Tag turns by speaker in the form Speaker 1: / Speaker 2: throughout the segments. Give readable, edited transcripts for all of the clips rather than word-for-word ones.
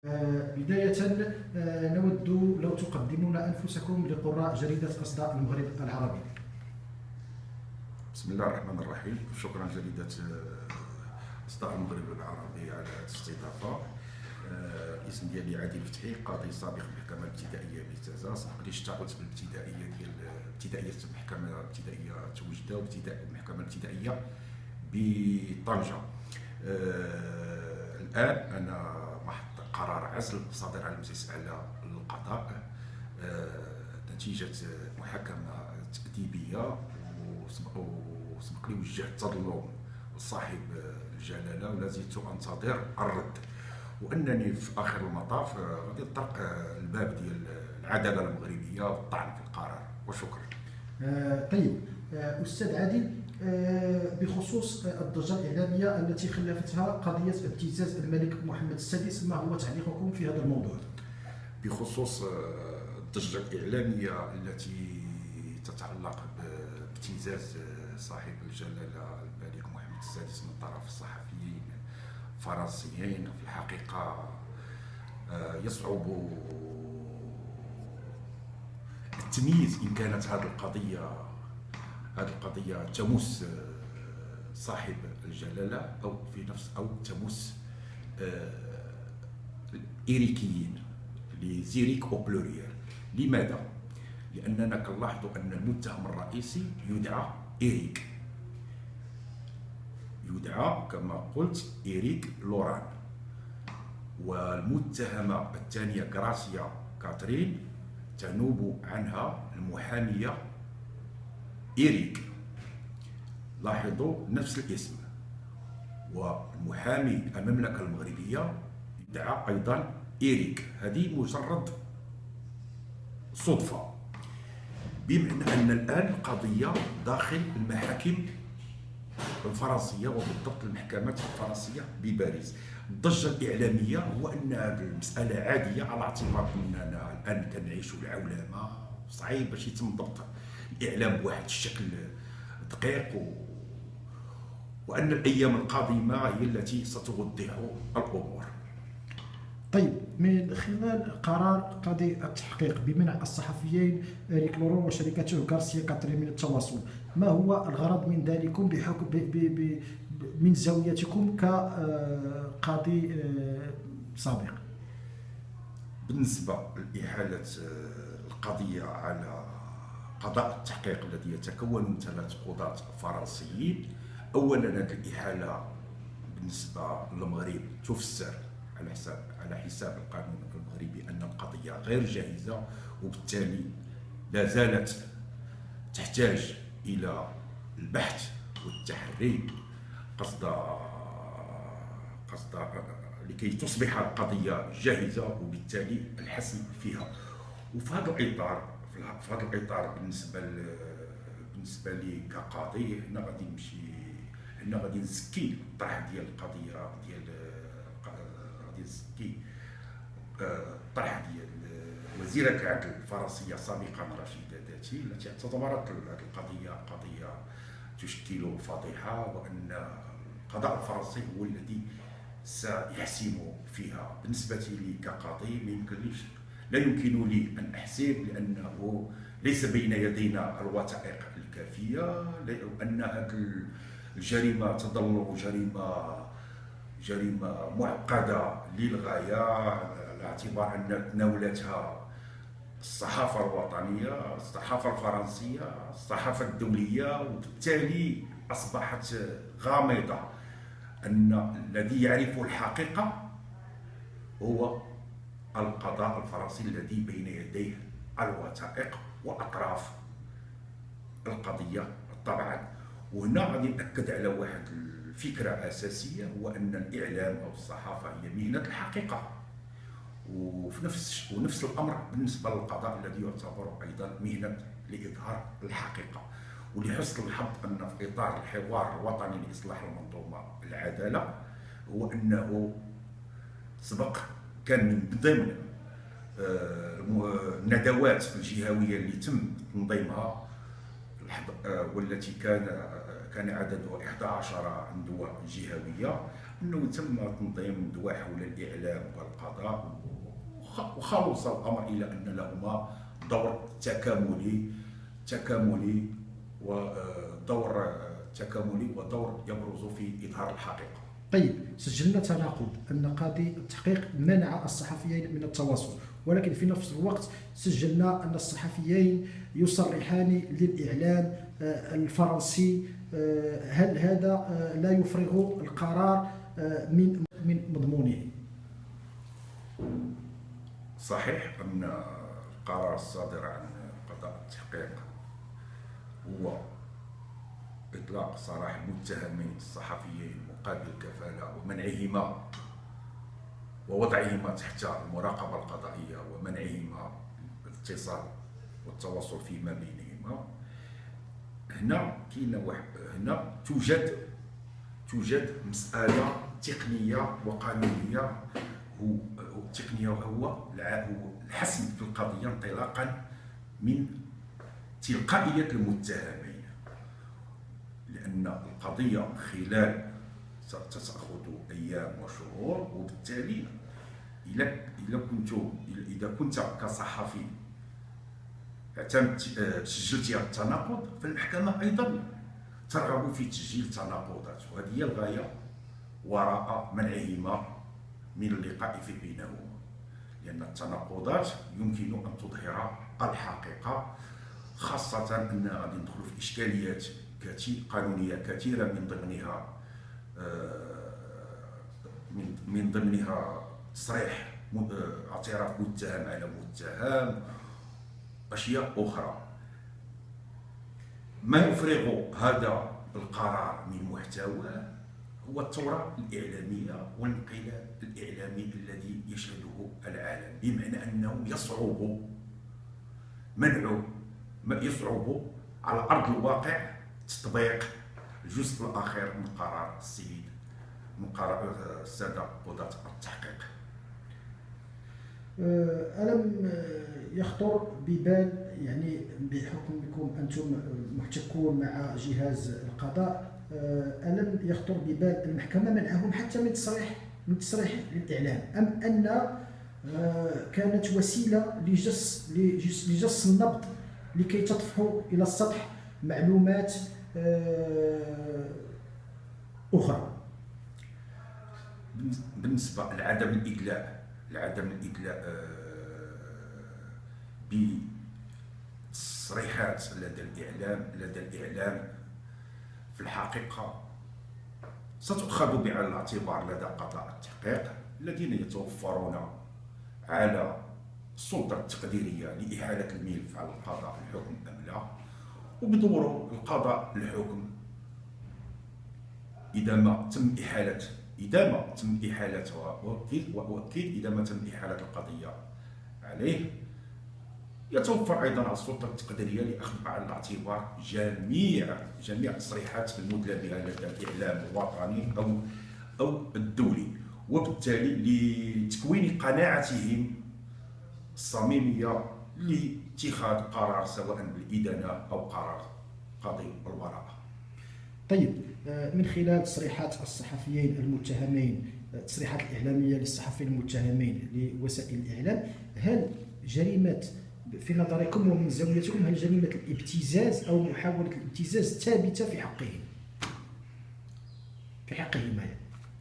Speaker 1: بداية، نود لو تقدمون أنفسكم لقراء جريدة أصداء المغرب العربي.
Speaker 2: بسم الله الرحمن الرحيم. شكرا جريدة أصداء المغرب العربي على هذه الاستضافة. الاسم ديالي عادل فتحي، قاضي سابق بالمحكمة الابتدائية بتازا. سبق لي اشتغلت بالابتدائية ديال ابتدائية المحكمة الابتدائية توجده والمحكمة الابتدائية بطنجة. الآن أنا محط قرار عزل صادر على المجلس الأعلى للقضاء نتيجة محاكمة تأديبية، وسبق لي وجهت تظلم لصاحب الجلالة ولا زلت أنتظر الرد، وأنني في آخر المطاف غادي نطرق الباب ديال العدالة المغربية والطعن في القرار. وشكرا.
Speaker 1: طيب، أستاذ عادل، بخصوص الضجة الإعلامية التي خلفتها قضية ابتزاز الملك محمد السادس، ما هو تعليقكم في هذا الموضوع؟
Speaker 2: بخصوص الضجة الإعلامية التي تتعلق بابتزاز صاحب الجلالة الملك محمد السادس من طرف الصحفيين فرنسيين، في الحقيقة يصعب التمييز إن كانت هذه القضية تمس صاحب الجلالة أو تمس الإيريكيين لزيريك أو بلوريال. لماذا؟ لأننا كنلاحظوا أن المتهم الرئيسي يدعى إيريك، يدعى كما قلت إيريك لوران، والمتهمة الثانية غراسيا كاترين تنوب عنها المحامية إيريك. لاحظوا نفس الاسم، والمحامي المملكة المغربية يدعى أيضا إيريك. هذه مجرد صدفة، بمعنى أن الآن القضية داخل المحاكم الفرنسية وبالضبط المحكمات الفرنسية بباريس. الضجة الإعلامية هو أن هذه المسألة عادية، على اعتبار أننا الآن كنعيشوا العولمة، صعيب باش يتم ضبط الإعلام بواحد الشكل دقيق، وأن الأيام القادمة هي التي ستوضح الأمور.
Speaker 1: طيب، من خلال قرار قاضي التحقيق بمنع الصحفيين إريك لورون وشركته غارسيا كاترين من التواصل، ما هو الغرض من ذلكم بحكم من زاويتكم كقاضي سابق؟
Speaker 2: بالنسبة لإحالة القضية على قضاء التحقيق الذي يتكون من 3 قضاة فرنسيين، أولا هذه الإحالة بالنسبة للمغرب تفسر على حساب القانون المغربي أن القضية غير جاهزة، وبالتالي لا زالت تحتاج إلى البحث والتحري قصد لكي تصبح القضية جاهزة وبالتالي الحسم فيها. وفي هذا الإطار بالنسبة لي كقاضي، هنا غادي نزكي الطرح ديال القضية غادي نزكي الطرح ديال وزيرة العدل الفرنسية سابقا رشيدة داتي، التي اعتبرت هذه القضية قضية تشكل فضيحة، وأن القضاء الفرنسي هو الذي سيحسم فيها. بالنسبة لي كقاضي لا يمكن لي أن أحسب، لأنه ليس بين يدينا الوثائق الكافية، وأن هذه الجريمة تظل جريمة معقدة للغاية، على اعتبار أن تناولتها الصحافة الوطنية، الصحافة الفرنسية، الصحافة الدولية، وبالتالي أصبحت غامضة. أن الذي يعرف الحقيقة هو القضاء الفرنسي الذي بين يديه الوثائق وأطراف القضية طبعا. وهنا غادي نأكد على واحد الفكرة أساسية، هو أن الإعلام أو الصحافة هي مهنة الحقيقة، ونفس الأمر بالنسبة للقضاء الذي يعتبر أيضا مهنة لإظهار الحقيقة. ولحسن الحظ أن في إطار الحوار الوطني لإصلاح المنظومة العدالة، هو أنه سبق كان من ضمن الندوات الجهوية اللي تم تنظيمها والتي كان عددها 11 ندوة جهوية، انه تم تنظيم دواء حول الاعلام والقضاء، وخلص الامر الى ان لهما دور تكاملي ودور يبرز في اظهار الحقيقه.
Speaker 1: طيب، سجلنا تناقض أن قاضي التحقيق منع الصحفيين من التواصل، ولكن في نفس الوقت سجلنا أن الصحفيين يصرحان للإعلام الفرنسي. هل هذا لا يفرغ القرار من مضمونه؟
Speaker 2: صحيح أن القرار الصادر عن قضاء التحقيق هو إطلاق سراح المتهمين الصحفيين مقابل كفالة ومنعهما ووضعهما تحت المراقبة القضائية ومنعهما الاتصال والتواصل فيما بينهما. هنا توجد مسألة تقنية وقانونية. التقنية هو الحسم في القضية انطلاقا من تلقائية المتهمين، لأن القضية خلال ستأخذ أيام وشهور، وبالتالي إذا كنت كصحفي سجلت هذا التناقض، فالمحكمة أيضا ترغب في تسجيل التناقضات، وهذه هي الغاية وراء منعهما من اللقاء في بينهما، لأن التناقضات يمكن أن تظهر الحقيقة، خاصة أن غادي ندخلوا في إشكاليات قانونية كثيرة، من ضمنها تصريح اعتراف متهم على متهم، أشياء أخرى. ما يفرغ هذا القرار من محتواه هو الثورة الإعلامية والانقلاب الإعلامي الذي يشهده العالم، بمعنى أنه يصعب على أرض الواقع تطبيق الجزء الأخير من قرار السادة قضاة التحقيق.
Speaker 1: ألم يخطر ببال، يعني بحكمكم أنتم محتكون مع جهاز القضاء، ألم يخطر ببال المحكمة منعهم حتى من تصريح للإعلام، أم أن كانت وسيلة لجس النبض لكي تطفح إلى السطح معلومات أخرى؟
Speaker 2: بالنسبة لعدم الإدلاء بتصريحات لدى الإعلام في الحقيقة ستؤخذ بعين الاعتبار لدى قضاء التحقيق الذين يتوفرون على السلطة التقديرية لإحالة الملف على القضاء الحكم أم لا، وبدور القضاء الحكم إذا ما تم إحالتها، وأكيد إذا ما تم إحالة القضية عليه، يتوفر أيضا على السلطة التقديرية لأخذ بعين الاعتبار جميع التصريحات المدلى بها لدى الإعلام الوطني أو الدولي، وبالتالي لتكوين قناعتهم الصميمية لاتخاذ قرار سواء بالإدانة أو قرار قاضي البراءة.
Speaker 1: طيب، من خلال تصريحات الصحفيين المتهمين، التصريحات الإعلامية للصحفيين المتهمين لوسائل الإعلام، هل جريمة في نظركم ومن زاويتكم، هل جريمة الابتزاز أو محاولة الابتزاز ثابتة في حقهما؟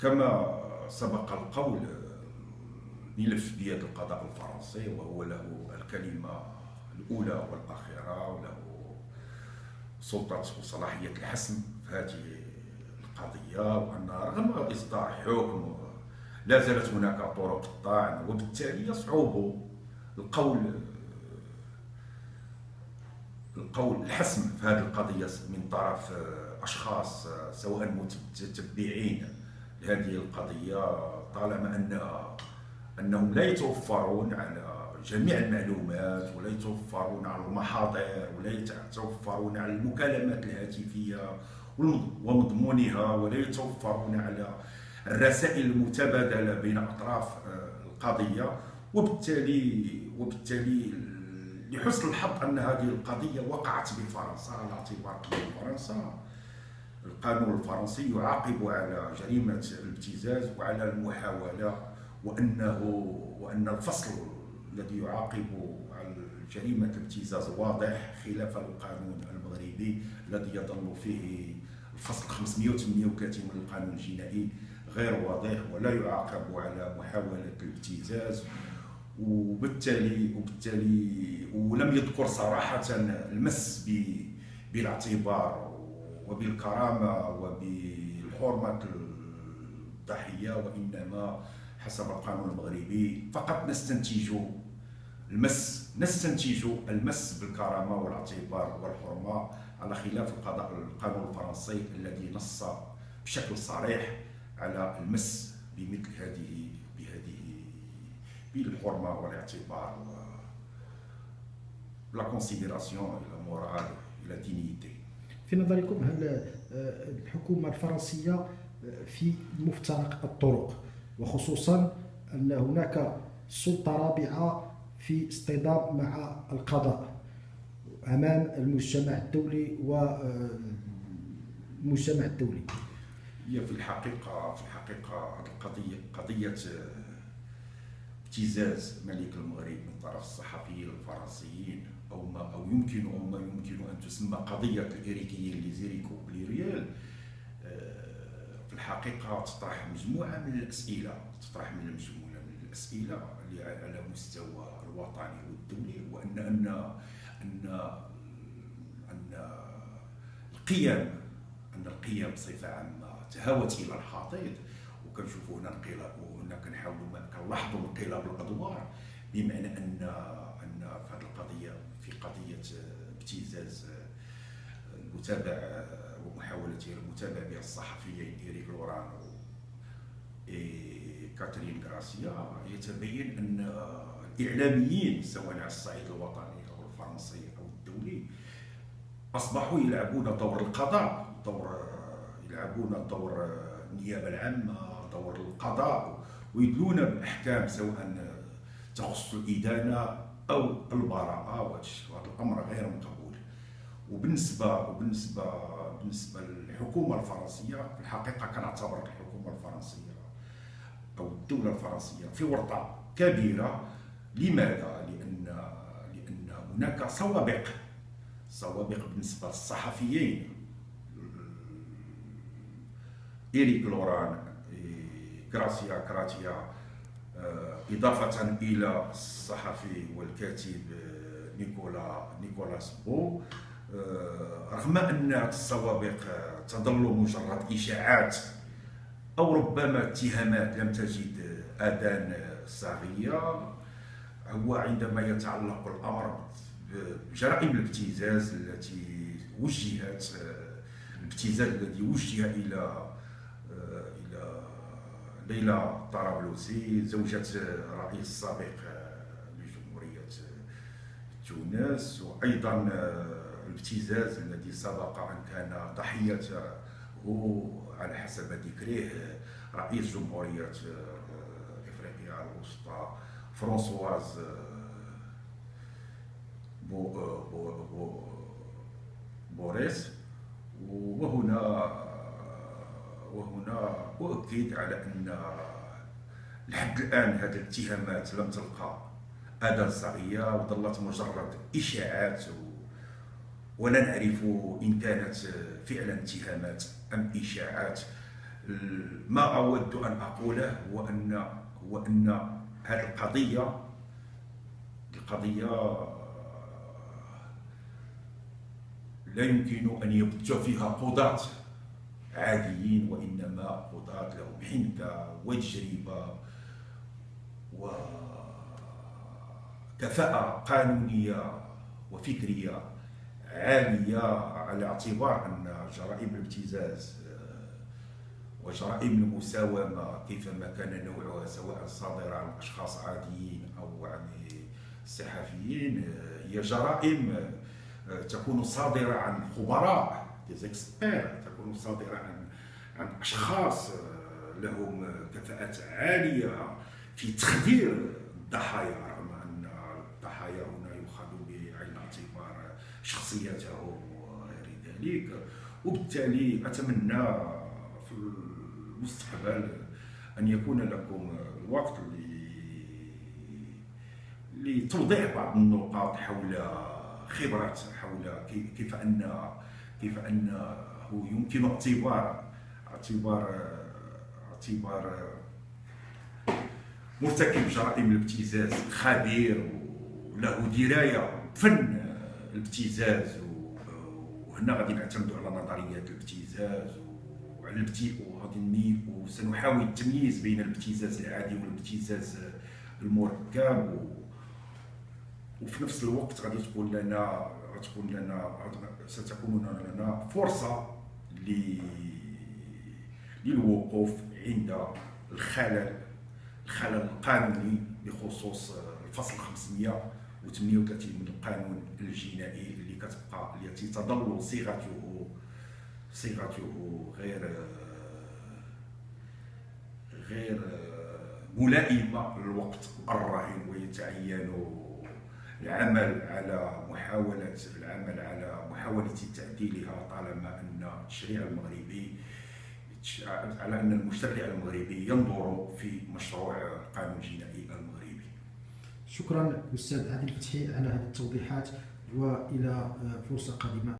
Speaker 2: كما سبق القول، ملف بيد القضاء الفرنسي، وهو له الكلمة الأولى والأخيرة، وله سلطة وصلاحية الحسم في هذه القضية، وأن رغم إصدار حكم لا زالت هناك طرق الطعن، وبالتالي يصعب الحسم في هذه القضية من طرف أشخاص سواء متتبعين لهذه القضية، طالما أنهم لا يتوفرون على جميع المعلومات، ولا يتوفرون على المحاضر، ولا يتوفرون على المكالمات الهاتفية ومضمونها، ولا يتوفرون على الرسائل المتبادلة بين أطراف القضية، وبالتالي لحسن الحظ أن هذه القضية وقعت بفرنسا، على اعتبار أن فرنسا القانون الفرنسي يعاقب على جريمة الابتزاز وعلى المحاولة، وأن الفصل الذي يعاقب على جريمة الابتزاز واضح، خلاف القانون المغربي الذي يظل فيه الفصل 538 من القانون الجنائي غير واضح ولا يعاقب على محاولة الابتزاز. وبالتالي ولم يذكر صراحة المس بالاعتبار وبالكرامة وبالحرمة الضحية، وإنما حسب القانون المغربي فقط نستنتج المس بالكرامة والاعتبار والحرمة، على خلاف القانون الفرنسي الذي نص بشكل صريح على المس بمثل هذه بالحرمة والاعتبار لا كونسيديراسيون الى مورال الى دينيتي.
Speaker 1: في نظركم هل الحكومة الفرنسية في مفترق الطرق، وخصوصا أن هناك سلطة رابعة في اصطدام مع القضاء أمام المجتمع الدولي والمجتمع الدولي؟
Speaker 2: هي في الحقيقة قضية ابتزاز ملك المغرب من طرف الصحفيين الفرنسيين أو يمكن أن تسمى قضية الإيريكيين لزيريكو بليريال، في الحقيقة تطرح مجموعة من الأسئلة على مستوى الوطني والدولي، وأن القيم بصفة عامة تهاوت إلى الحضيض، وكنشوفوا هنا انقلاب، كنلاحظوا انقلاب الأدوار، بمعنى أن في هذه القضية، في قضية ابتزاز المتابع ومحاولة المتابع بها الصحفيين إيريك لوران وكاترين غراسيا، يتبين أن الإعلاميين سواء على الصعيد الوطني أو الفرنسي أو الدولي أصبحوا يلعبون دور القضاء، يلعبون دور النيابة العامة، دور القضاء، ويدلون بأحكام سواء تخص الإدانة أو البراءة، وهذا الأمر غير مقبول. وبالنسبة للحكومة الفرنسية، في الحقيقة كنعتبر الحكومة الفرنسية أو الدولة الفرنسية في ورطة كبيرة. لماذا؟ لأن هناك سوابق بالنسبة للصحفيين إيريك لوران، غراسيا كراتيا، إضافة إلى الصحفي والكاتب نيكولاس بو، رغم أن السوابق تظل مجرد إشاعات أو ربما اتهامات لم تجد أذان صاغية، هو عندما يتعلق الأمر بجرائم الابتزاز الذي وجه إلى ليلى طرابلسي زوجة الرئيس السابق لجمهورية تونس، وأيضا الابتزاز الذي سبق أن كان ضحيته على حسب ذكره رئيس جمهورية إفريقيا الوسطى فرانسواز بوريس. وهنا أؤكد على أن لحد الآن هذه الاتهامات لم تلقى أذان صاغية، وظلت مجرد إشاعات، ولا نعرف إن كانت فعلا اتهامات أم إشاعات. ما أود أن أقوله هو أن هذه القضية لا يمكن أن يبت فيها قضاة عاديين، وإنما قضاة لهم حنكة وتجربة وكفاءة قانونية وفكرية عالية، على اعتبار أن جرائم الابتزاز وجرائم المساومة كيفما كان نوعها، سواء صادرة عن أشخاص عاديين أو عن الصحفيين، هي جرائم تكون صادرة عن خبراء تكون صادرة عن أشخاص لهم كفاءات عالية في تخدير الضحايا، رغم أن الضحايا هنا يؤخذ بعين الاعتبار شخصيتهم وغير ذلك. وبالتالي أتمنى في المستقبل أن يكون لكم الوقت لتوضيح بعض النقاط حول خبرات، حول كيف أنه يمكن اعتبار مرتكب جرائم الابتزاز خبير وله دراية بفن الابتزاز. وهنا غادي نعتمدوا على نظريات الابتزاز وسنحاول التمييز بين الابتزاز العادي والابتزاز المركب. وفي نفس الوقت ستكون لنا فرصة للوقوف عند الخلل القانوني بخصوص الفصل 538 من القانون الجنائي التي تظل صيغته غير ملائمة للوقت الراهن، ويتعين العمل على محاولة تعديلها طالما أن التشريع المغربي على أن المشرع المغربي ينظر في مشروع القانون الجنائي المغربي.
Speaker 1: شكرا أستاذ عادل فتحي على هذه التوضيحات، وإلى فرصة قادمة.